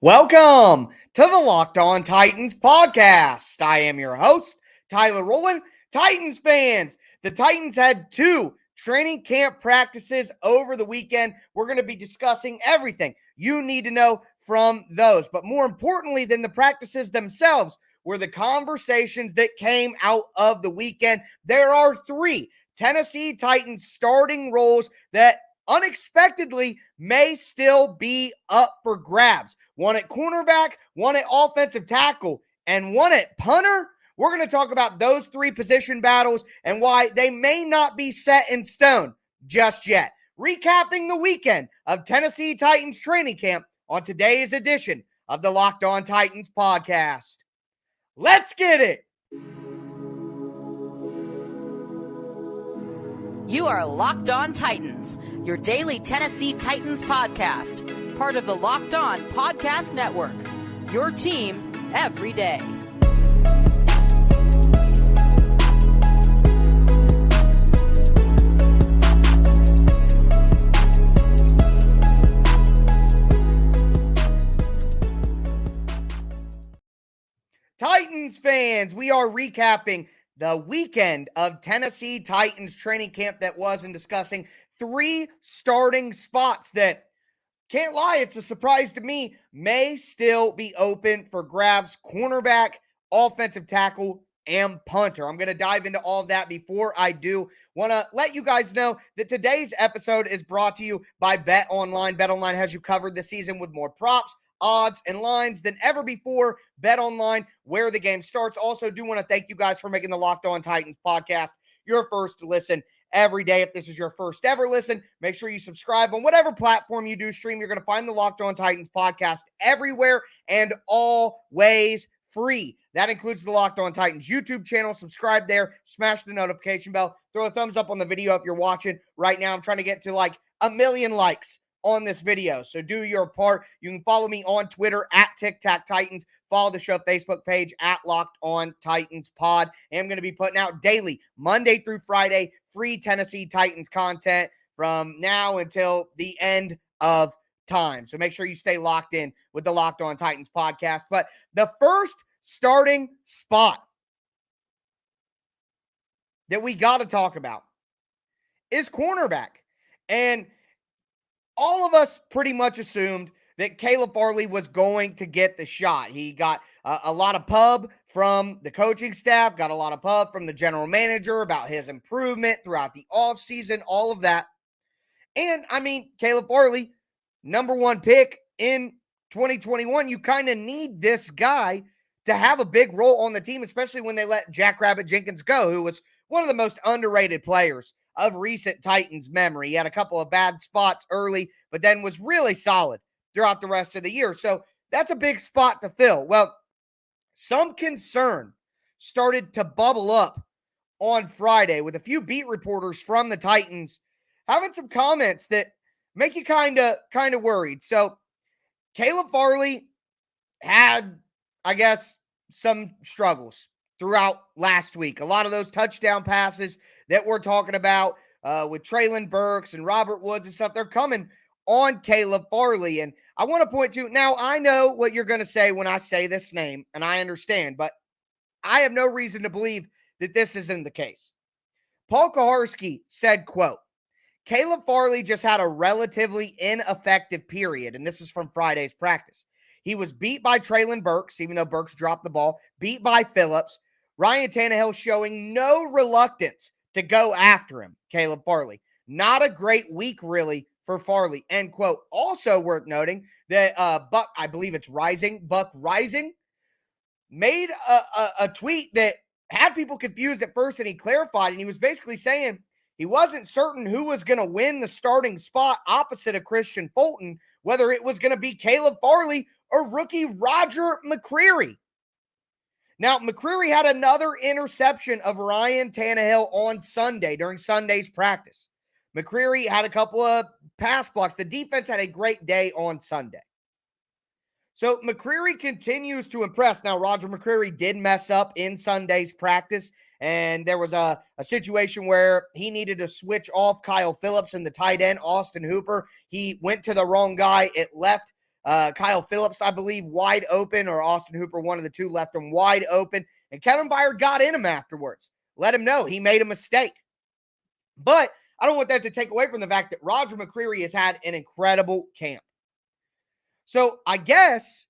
Welcome to the Locked On Titans podcast. I am your host, Tyler Rowland. Titans fans, the Titans had two training camp practices over the weekend. We're going to be discussing everything you need to know from those. But more importantly than the practices themselves were the conversations that came out of the weekend. There are three Tennessee Titans starting roles that unexpectedly may still be up for grabs. One at cornerback, one at offensive tackle, and one at punter. We're going to talk about those three position battles and why they may not be set in stone just yet. Recapping the weekend of Tennessee Titans training camp on today's edition of the Locked On Titans podcast. Let's get it. You are Locked On Titans, your daily Tennessee Titans podcast, part of the Locked On Podcast Network, your team every day. Titans fans, we are recapping the weekend of Tennessee Titans training camp that was and discussing three starting spots that, can't lie, it's a surprise to me, may still be open for grabs: cornerback, offensive tackle, and punter. I'm going to dive into all of that. Before I do, want to let you guys know that today's episode is brought to you by BetOnline. BetOnline has you covered this season with more props, odds, and lines than ever before. BetOnline, where the game starts. Also, do want to thank you guys for making the Locked On Titans podcast your first listen every day. If this is your first ever listen, make sure you subscribe on whatever platform you do stream. You're going to find the Locked On Titans podcast everywhere and always free. That includes the Locked On Titans YouTube channel. Subscribe there, smash the notification bell, throw a thumbs up on the video if you're watching right now. I'm trying to get to like 1 million likes on this video, so do your part. You can follow me on Twitter at TicTacTitans. Follow the show Facebook page at Locked On Titans Pod. I'm going to be putting out daily, Monday through Friday, free Tennessee Titans content from now until the end of time. So make sure you stay locked in with the Locked On Titans podcast. But the first starting spot that we got to talk about is cornerback. And all of us pretty much assumed that Caleb Farley was going to get the shot. He got a lot of pub from the coaching staff, got a lot of pub from the general manager about his improvement throughout the offseason, all of that. And, I mean, Caleb Farley, number one pick in 2021, you kind of need this guy to have a big role on the team, especially when they let Jackrabbit Jenkins go, who was one of the most underrated players of recent Titans memory. He had a couple of bad spots early, but then was really solid throughout the rest of the year. So that's a big spot to fill. Well, some concern started to bubble up on Friday with a few beat reporters from the Titans having some comments that make you kind of worried. So Caleb Farley had, I guess, some struggles throughout last week. A lot of those touchdown passes that we're talking about with Treylon Burks and Robert Woods and stuff, they're coming on Caleb Farley. And I want to point to, now I know what you're going to say when I say this name, and I understand, but I have no reason to believe that this isn't the case. Paul Kaharski said, quote, Caleb Farley just had a relatively ineffective period, and this is from Friday's practice. He was beat by Treylon Burks, even though Burks dropped the ball, beat by Phillips. Ryan Tannehill showing no reluctance to go after him, Caleb Farley. Not a great week, really, for Farley, end quote. Also worth noting that Buck, I believe it's Buck Rising, made a tweet that had people confused at first, and he clarified, and he was basically saying he wasn't certain who was going to win the starting spot opposite of Christian Fulton, whether it was going to be Caleb Farley or rookie Roger McCreary. Now, McCreary had another interception of Ryan Tannehill on Sunday during Sunday's practice. McCreary had a couple of pass blocks. The defense had a great day on Sunday. So McCreary continues to impress. Now, Roger McCreary did mess up in Sunday's practice, and there was a situation where he needed to switch off Kyle Phillips and the tight end, Austin Hooper. He went to the wrong guy. It left Kyle Phillips, I believe, wide open, or Austin Hooper, one of the two, left him wide open. And Kevin Byard got in him afterwards. Let him know he made a mistake. But I don't want that to take away from the fact that Roger McCreary has had an incredible camp. So I guess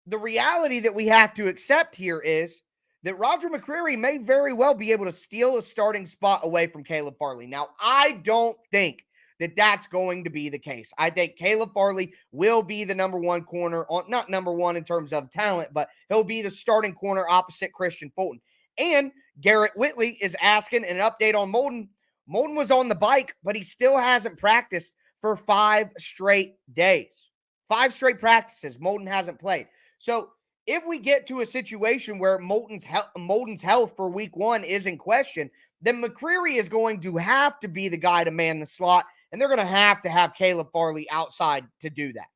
the reality that we have to accept here is that Roger McCreary may very well be able to steal a starting spot away from Caleb Farley. Now, I don't think that that's going to be the case. I think Caleb Farley will be the number one corner, not number one in terms of talent, but he'll be the starting corner opposite Christian Fulton. And Garrett Whitley is asking an update on Molden. Molden was on the bike, but he still hasn't practiced for 5 straight days. 5 straight practices. Molden hasn't played. So if we get to a situation where Molden's health for week 1 is in question, then McCreary is going to have to be the guy to man the slot, and they're going to have Caleb Farley outside to do that.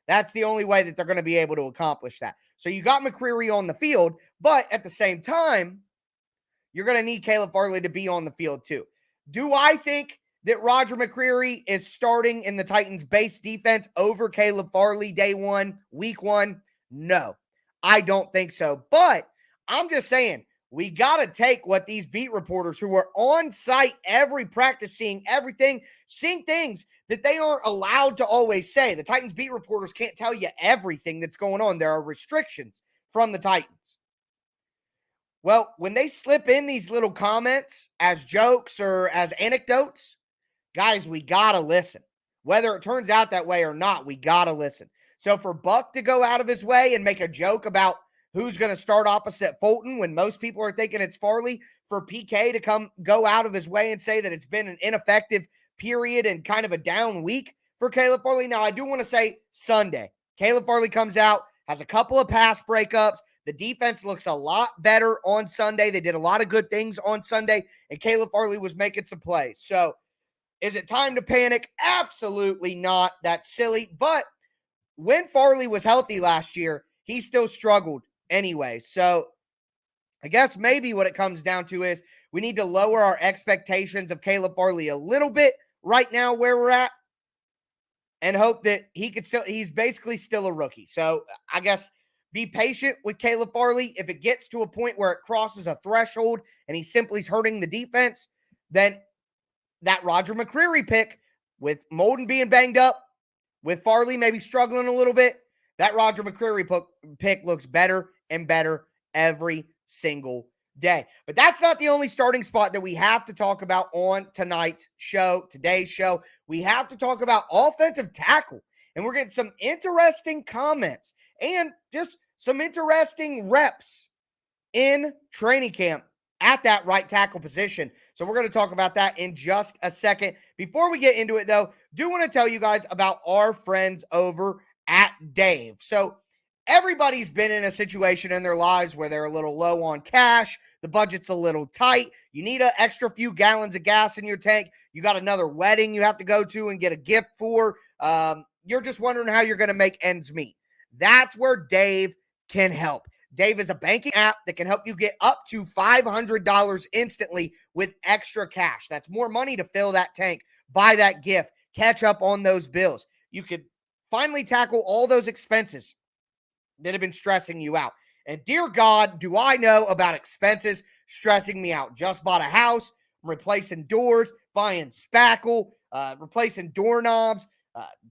That's the only way that they're going to be able to accomplish that. So you got McCreary on the field, but at the same time, you're going to need Caleb Farley to be on the field too. Do I think that Roger McCreary is starting in the Titans' base defense over Caleb Farley day 1, week 1? No, I don't think so. But I'm just saying, we got to take what these beat reporters who are on site every practice, seeing everything, seeing things that they aren't allowed to always say. The Titans beat reporters can't tell you everything that's going on. There are restrictions from the Titans. Well, when they slip in these little comments as jokes or as anecdotes, guys, we got to listen. Whether it turns out that way or not, we got to listen. So for Buck to go out of his way and make a joke about who's going to start opposite Fulton when most people are thinking it's Farley, for PK to go out of his way and say that it's been an ineffective period and kind of a down week for Caleb Farley. Now, I do want to say Sunday, Caleb Farley comes out, has a couple of pass breakups. The defense looks a lot better on Sunday. They did a lot of good things on Sunday, and Caleb Farley was making some plays. So is it time to panic? Absolutely not. That's silly. But when Farley was healthy last year, he still struggled anyway. So I guess maybe what it comes down to is we need to lower our expectations of Caleb Farley a little bit right now where we're at and hope that he's basically still a rookie. So I guess be patient with Caleb Farley. If it gets to a point where it crosses a threshold and he simply is hurting the defense, then that Roger McCreary pick, with Molden being banged up, with Farley maybe struggling a little bit, that Roger McCreary pick looks better and better every single day. But that's not the only starting spot that we have to talk about on today's show. We have to talk about offensive tackle. And we're getting some interesting comments and just some interesting reps in training camp at that right tackle position. So we're going to talk about that in just a second. Before we get into it, though, do want to tell you guys about our friends over at Dave. So everybody's been in a situation in their lives where they're a little low on cash. The budget's a little tight. You need an extra few gallons of gas in your tank. You got another wedding you have to go to and get a gift for. You're just wondering how you're going to make ends meet. That's where Dave can help. Dave is a banking app that can help you get up to $500 instantly with extra cash. That's more money to fill that tank, buy that gift, catch up on those bills. You could finally tackle all those expenses that have been stressing you out. And dear God, do I know about expenses stressing me out. Just bought a house, replacing doors, buying spackle, replacing doorknobs,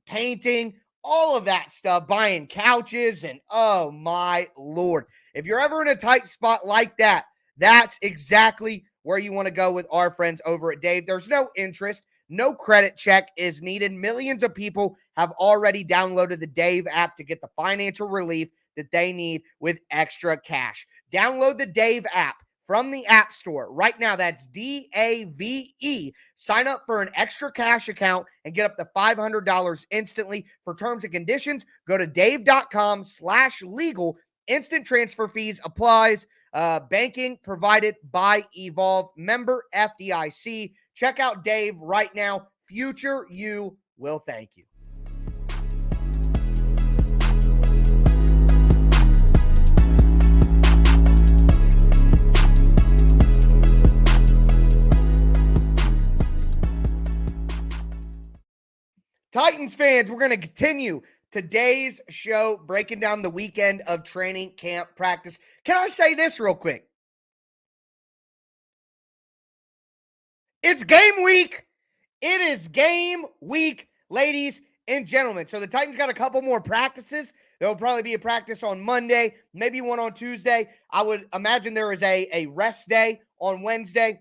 painting, all of that stuff, buying couches, and oh my Lord. If you're ever in a tight spot like that, that's exactly where you want to go with our friends over at Dave. There's no interest, no credit check is needed. Millions of people have already downloaded the Dave app to get the financial relief that they need with extra cash. Download the Dave app from the App Store right now. That's DAVE. Sign up for an extra cash account and get up to $500 instantly. For terms and conditions, go to dave.com/legal. Instant transfer fees applies. Banking provided by Evolve. Member FDIC. Check out Dave right now. Future you will thank you. Titans fans, we're going to continue today's show breaking down the weekend of training camp practice. Can I say this real quick? It's game week. It is game week, ladies and gentlemen. So the Titans got a couple more practices. There will probably be a practice on Monday, maybe one on Tuesday. I would imagine there is a rest day on Wednesday.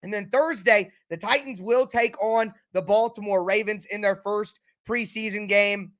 And then Thursday, the Titans will take on the Baltimore Ravens in their first preseason game.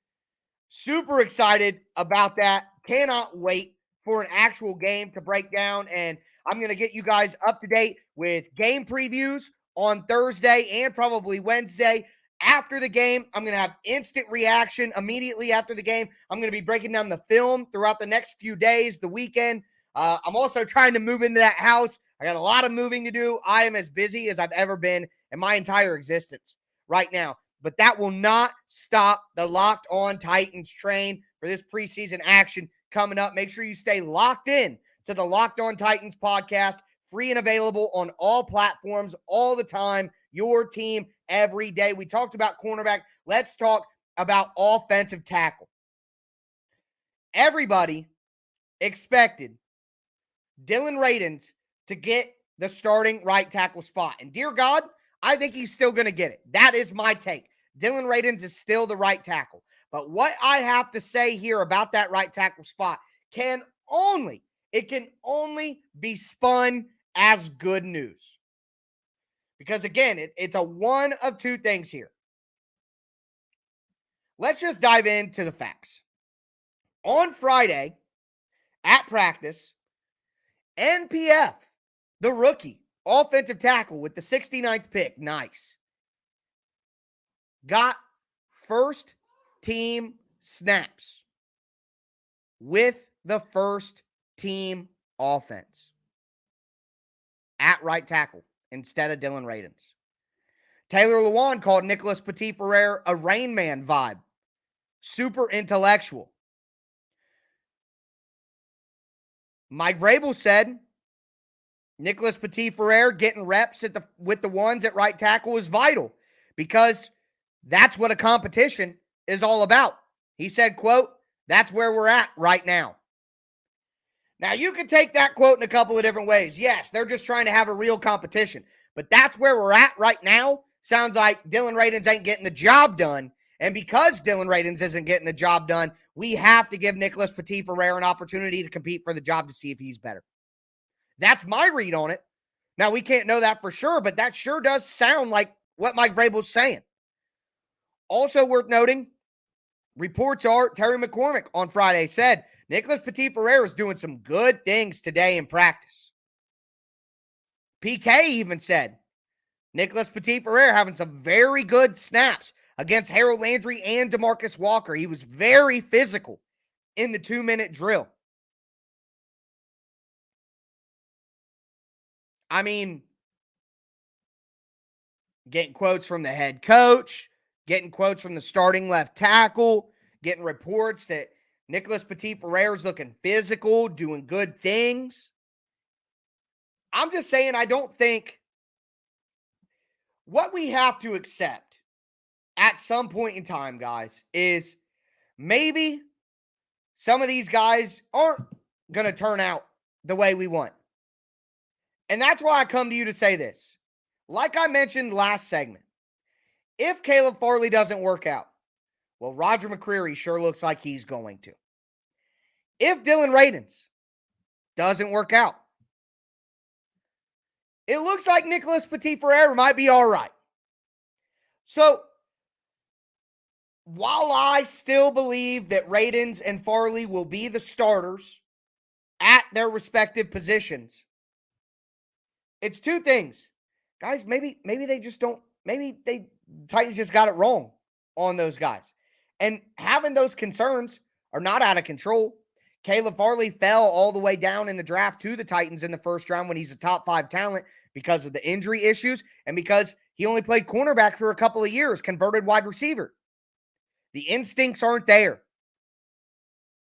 Super excited about that. Cannot wait for an actual game to break down. And I'm going to get you guys up to date with game previews on Thursday and probably Wednesday. After the game, I'm going to have instant reaction immediately after the game. I'm going to be breaking down the film throughout the next few days, the weekend. I'm also trying to move into that house. I got a lot of moving to do. I am as busy as I've ever been in my entire existence right now. But that will not stop the Locked On Titans train for this preseason action coming up. Make sure you stay locked in to the Locked On Titans podcast, free and available on all platforms all the time. Your team every day. We talked about cornerback. Let's talk about offensive tackle. Everybody expected Dillon Radunz to get the starting right tackle spot. And dear God, I think he's still going to get it. That is my take. Dillon Radunz is still the right tackle. But what I have to say here about that right tackle spot can only be spun as good news. Because again, it's a one of two things here. Let's just dive into the facts. On Friday, at practice, NPF, the rookie, offensive tackle with the 69th pick, nice, got first team snaps with the first team offense at right tackle instead of Dillon Radunz. Taylor Lewan called Nicholas Petit-Frere a Rain Man vibe. Super intellectual. Mike Vrabel said Nicholas Petit-Frere getting reps with the ones at right tackle is vital because that's what a competition is all about. He said, quote, "That's where we're at right now." Now, you can take that quote in a couple of different ways. Yes, they're just trying to have a real competition. But that's where we're at right now. Sounds like Dillon Radunz ain't getting the job done. And because Dillon Radunz isn't getting the job done, we have to give Nicholas Petit-Frere an opportunity to compete for the job to see if he's better. That's my read on it. Now, we can't know that for sure, but that sure does sound like what Mike Vrabel's saying. Also worth noting, reports are Terry McCormick on Friday said Nicholas Petit-Frere is doing some good things today in practice. PK even said Nicholas Petit-Frere having some very good snaps against Harold Landry and DeMarcus Walker. He was very physical in the 2-minute drill. I mean, getting quotes from the head coach, getting quotes from the starting left tackle, getting reports that Nicholas Petit-Frere is looking physical, doing good things. I'm just saying, I don't think what we have to accept at some point in time, guys, is maybe some of these guys aren't going to turn out the way we want. And that's why I come to you to say this. Like I mentioned last segment, if Caleb Farley doesn't work out, well, Roger McCreary sure looks like he's going to. If Dillon Radunz doesn't work out, it looks like Nicholas Petit-Frere might be all right. So, while I still believe that Radunz and Farley will be the starters at their respective positions, it's two things. Guys, maybe they just don't, Titans just got it wrong on those guys. And having those concerns are not out of control. Caleb Farley fell all the way down in the draft to the Titans in the first round when he's a top 5 talent because of the injury issues and because he only played cornerback for a couple of years, converted wide receiver. The instincts aren't there,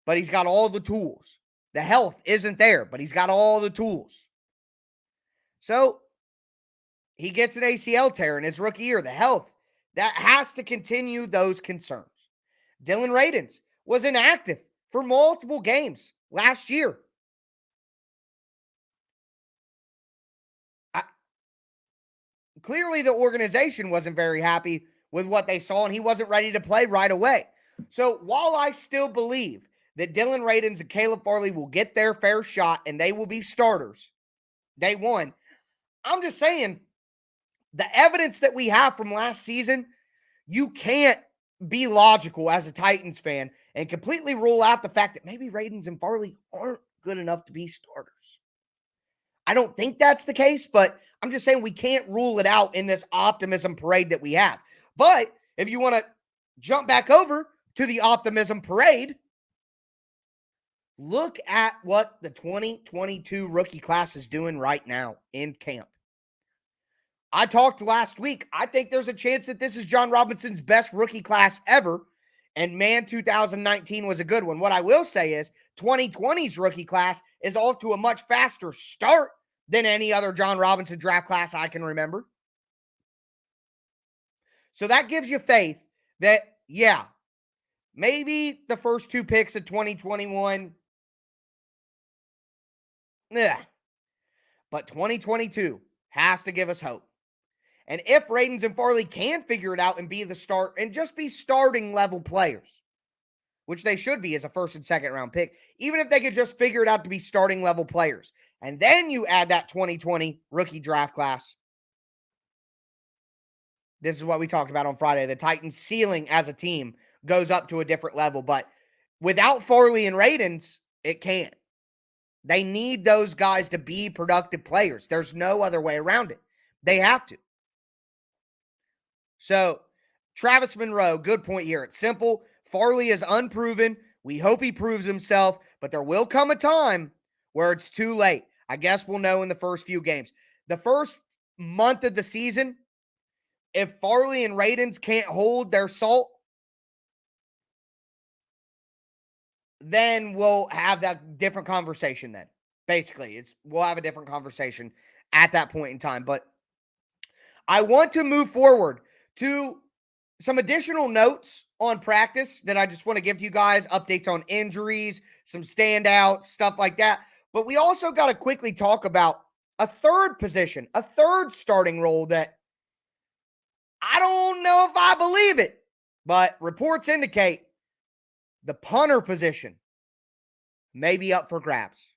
but he's got all the tools. The health isn't there, but he's got all the tools. So he gets an ACL tear in his rookie year. The health, That has to continue those concerns. Dylan Radins was inactive for multiple games last year. Clearly, the organization wasn't very happy with what they saw, and he wasn't ready to play right away. So while I still believe that Dylan Radins and Caleb Farley will get their fair shot and they will be starters day one, I'm just saying the evidence that we have from last season, you can't be logical as a Titans fan and completely rule out the fact that maybe Radins and Farley aren't good enough to be starters. I don't think that's the case, but I'm just saying we can't rule it out in this optimism parade that we have. But if you want to jump back over to the optimism parade, look at what the 2022 rookie class is doing right now in camp. I talked last week. I think there's a chance that this is John Robinson's best rookie class ever. And man, 2019 was a good one. What I will say is 2020's rookie class is off to a much faster start than any other John Robinson draft class I can remember. So that gives you faith that, yeah, maybe the first two picks of 2021, but 2022 has to give us hope. And if Radins and Farley can figure it out and be the start and just be starting level players, which they should be as a first and second round pick, even if they could just figure it out to be starting level players, and then you add that 2020 rookie draft class, this is what we talked about on Friday. The Titans' ceiling as a team goes up to a different level, but without Farley and Radins, it can't. They need those guys to be productive players. There's no other way around it. They have to. So, Travis Monroe, good point here. It's simple. Farley is unproven. We hope he proves himself, but there will come a time where it's too late. I guess we'll know in the first few games. The first month of the season, if Farley and Radins can't hold their salt, then we'll have that different conversation then. Basically, we'll have a different conversation at that point in time. But I want to move forward to some additional notes on practice that I just want to give you guys, updates on injuries, some standouts, stuff like that. But we also got to quickly talk about a third position, a third starting role that I don't know if I believe it, but reports indicate the punter position may be up for grabs.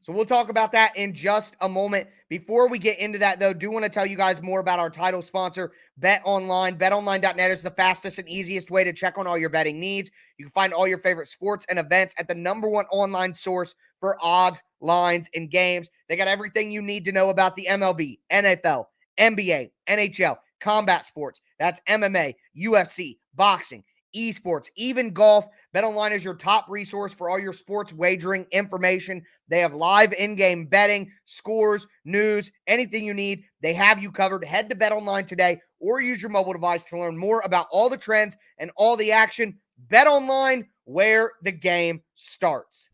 So we'll talk about that in just a moment. Before we get into that, though, do want to tell you guys more about our title sponsor, BetOnline. BetOnline.net is the fastest and easiest way to check on all your betting needs. You can find all your favorite sports and events at the #1 online source for odds, lines, and games. They got everything you need to know about the MLB, NFL, NBA, NHL, combat sports. That's MMA, UFC, boxing, esports, even golf. BetOnline is your top resource for all your sports wagering information. They have live in-game betting, scores, news, anything you need. They have you covered. Head to BetOnline today or use your mobile device to learn more about all the trends and all the action. BetOnline, where the game starts.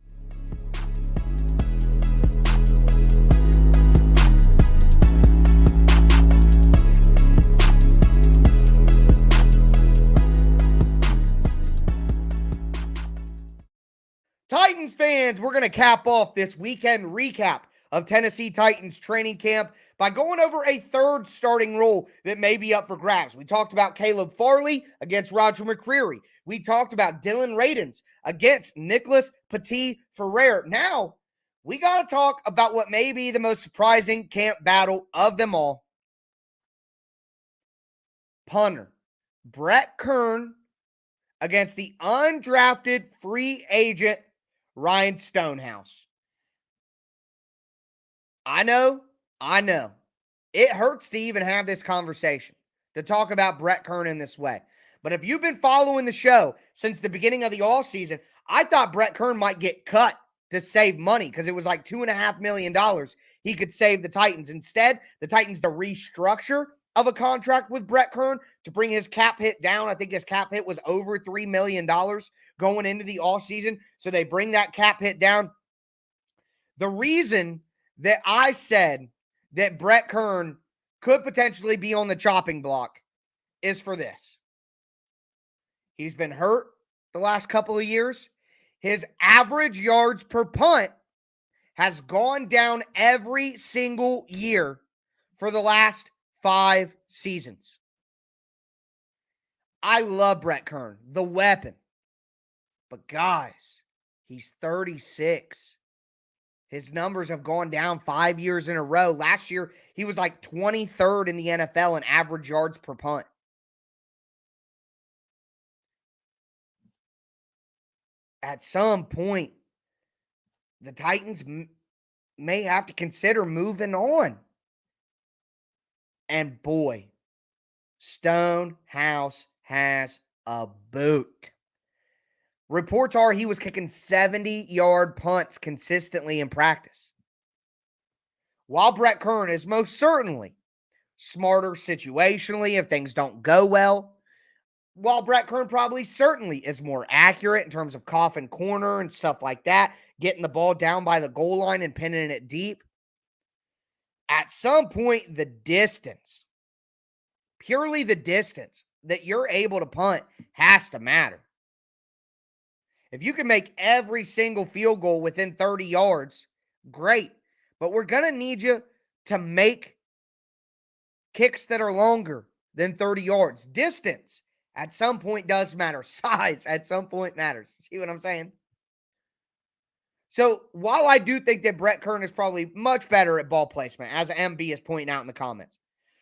Titans fans, we're going to cap off this weekend recap of Tennessee Titans training camp by going over a third starting role that may be up for grabs. We talked about Caleb Farley against Roger McCreary. We talked about Dylan Radins against Nicholas Petit-Frere. Now, we got to talk about what may be the most surprising camp battle of them all. Punter, Brett Kern against the undrafted free agent Ryan Stonehouse. I know. It hurts to even have this conversation, to talk about Brett Kern in this way. But if you've been following the show since the beginning of the offseason, I thought Brett Kern might get cut to save money because it was like $2.5 million he could save the Titans. Instead, the Titans to restructure of a contract with Brett Kern to bring his cap hit down. I think his cap hit was over $3 million going into the offseason. So they bring that cap hit down. The reason that I said that Brett Kern could potentially be on the chopping block is for this. He's been hurt the last couple of years. His average yards per punt has gone down every single year for the last 5 seasons. I love Brett Kern, the weapon. But guys, he's 36. His numbers have gone down 5 years in a row. Last year, he was like 23rd in the NFL in average yards per punt. At some point, the Titans may have to consider moving on. And boy, Stonehouse has a boot. Reports are he was kicking 70-yard punts consistently in practice. While Brett Kern is most certainly smarter situationally if things don't go well, while Brett Kern probably certainly is more accurate in terms of coffin corner and stuff like that, getting the ball down by the goal line and pinning it deep, at some point, the distance, purely the distance that you're able to punt has to matter. If you can make every single field goal within 30 yards, great. But we're going to need you to make kicks that are longer than 30 yards. Distance at some point does matter. Size at some point matters. See what I'm saying? So while I do think that Brett Kern is probably much better at ball placement, as MB is pointing out in the comments,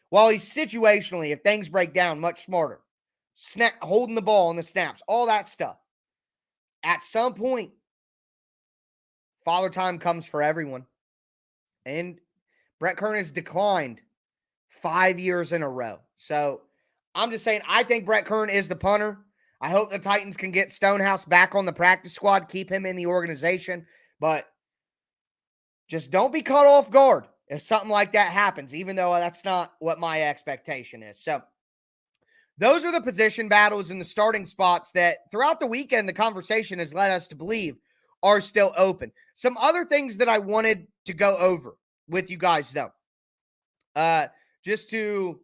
while he's situationally, if things break down, much smarter, holding the ball on the snaps, all that stuff, at some point, father time comes for everyone. And Brett Kern has declined 5 years in a row. So I'm just saying, I think Brett Kern is the punter. I hope the Titans can get Stonehouse back on the practice squad, keep him in the organization. But just don't be caught off guard if something like that happens, even though that's not what my expectation is. So those are the position battles and the starting spots that throughout the weekend, the conversation has led us to believe are still open. Some other things that I wanted to go over with you guys, though, just to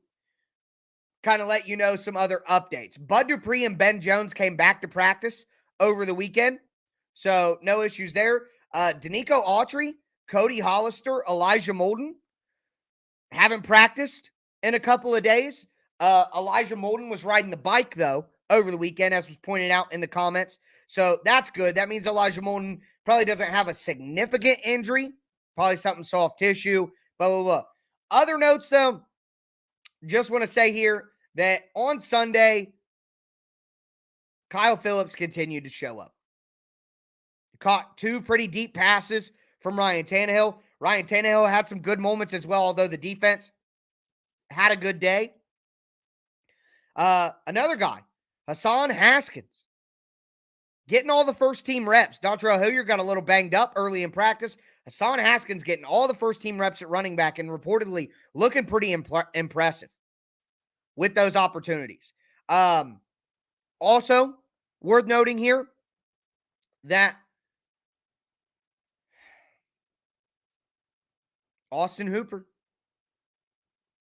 kind of let you know some other updates. Bud Dupree and Ben Jones came back to practice over the weekend, so no issues there. Danico Autry, Cody Hollister, Elijah Molden haven't practiced in a couple of days. Elijah Molden was riding the bike, though, over the weekend, as was pointed out in the comments. So that's good. That means Elijah Molden probably doesn't have a significant injury, probably something soft tissue, blah, blah, blah. Other notes, though, just want to say here that on Sunday, Kyle Phillips continued to show up. He caught 2 pretty deep passes from Ryan Tannehill. Ryan Tannehill had some good moments as well, although the defense had a good day. Another guy, Hassan Haskins, getting all the first-team reps. Dontrell Hilliard got a little banged up early in practice. Hassan Haskins getting all the first-team reps at running back and reportedly looking pretty impressive with those opportunities. Also, worth noting here that Austin Hooper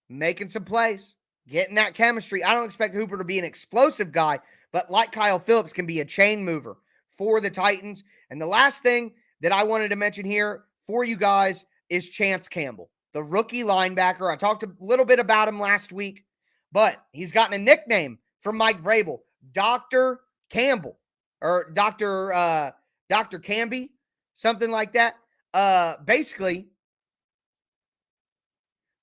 making some plays, getting that chemistry. I don't expect Hooper to be an explosive guy, but like Kyle Phillips, can be a chain mover for the Titans. And the last thing that I wanted to mention here for you guys is Chance Campbell, the rookie linebacker. I talked a little bit about him last week, but he's gotten a nickname from Mike Vrabel, Dr. Campbell, or Dr. Camby, something like that. Basically,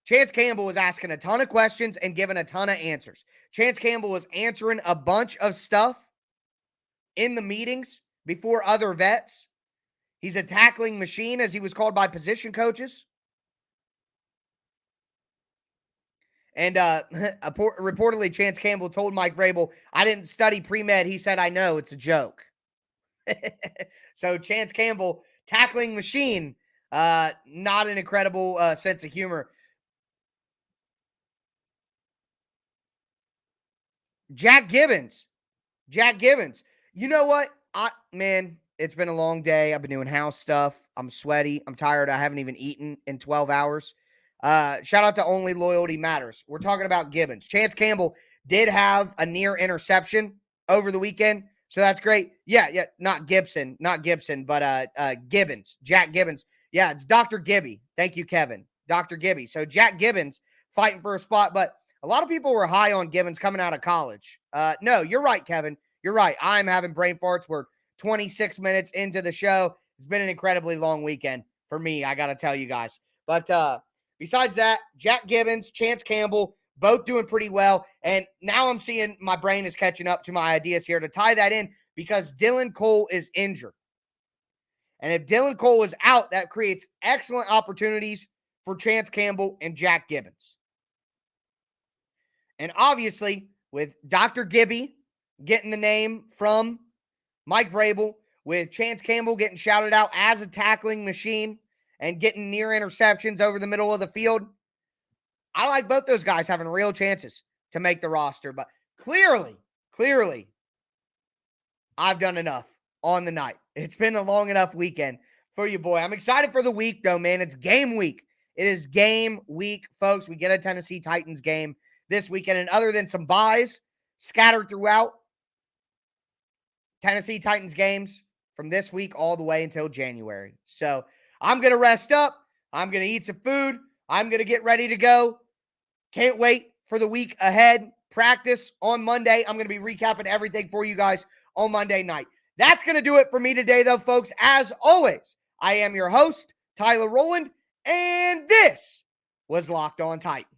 Chance Campbell was asking a ton of questions and giving a ton of answers. Chance Campbell was answering a bunch of stuff in the meetings before other vets. He's a tackling machine, as he was called by position coaches. And reportedly, Chance Campbell told Mike Vrabel, "I didn't study pre-med." He said, "I know, it's a joke." So Chance Campbell, tackling machine, not an incredible sense of humor. Jack Gibbons. You know what? Man, it's been a long day. I've been doing house stuff. I'm sweaty. I'm tired. I haven't even eaten in 12 hours. Shout out to Only Loyalty Matters. We're talking about Gibbons. Chance Campbell did have a near interception over the weekend. So that's great. Yeah, not Gibson, but Gibbons, Jack Gibbons. Yeah, it's Dr. Gibby. Thank you, Kevin. Dr. Gibby. So Jack Gibbons fighting for a spot, but a lot of people were high on Gibbons coming out of college. No, you're right, Kevin. You're right. I'm having brain farts. We're 26 minutes into the show. It's been an incredibly long weekend for me, I got to tell you guys. But besides that, Jack Gibbons, Chance Campbell, both doing pretty well. And now I'm seeing my brain is catching up to my ideas here to tie that in because Dylan Cole is injured. And if Dylan Cole is out, that creates excellent opportunities for Chance Campbell and Jack Gibbons. And obviously, with Dr. Gibby getting the name from Mike Vrabel, with Chance Campbell getting shouted out as a tackling machine and getting near interceptions over the middle of the field, I like both those guys having real chances to make the roster. But clearly, I've done enough on the night. It's been a long enough weekend for you, boy. I'm excited for the week, though, man. It's game week. It is game week, folks. We get a Tennessee Titans game this weekend. And other than some buys scattered throughout, Tennessee Titans games from this week all the way until January. So I'm going to rest up. I'm going to eat some food. I'm going to get ready to go. Can't wait for the week ahead. Practice on Monday. I'm going to be recapping everything for you guys on Monday night. That's going to do it for me today, though, folks. As always, I am your host, Tyler Rowland, and this was Locked On Titans.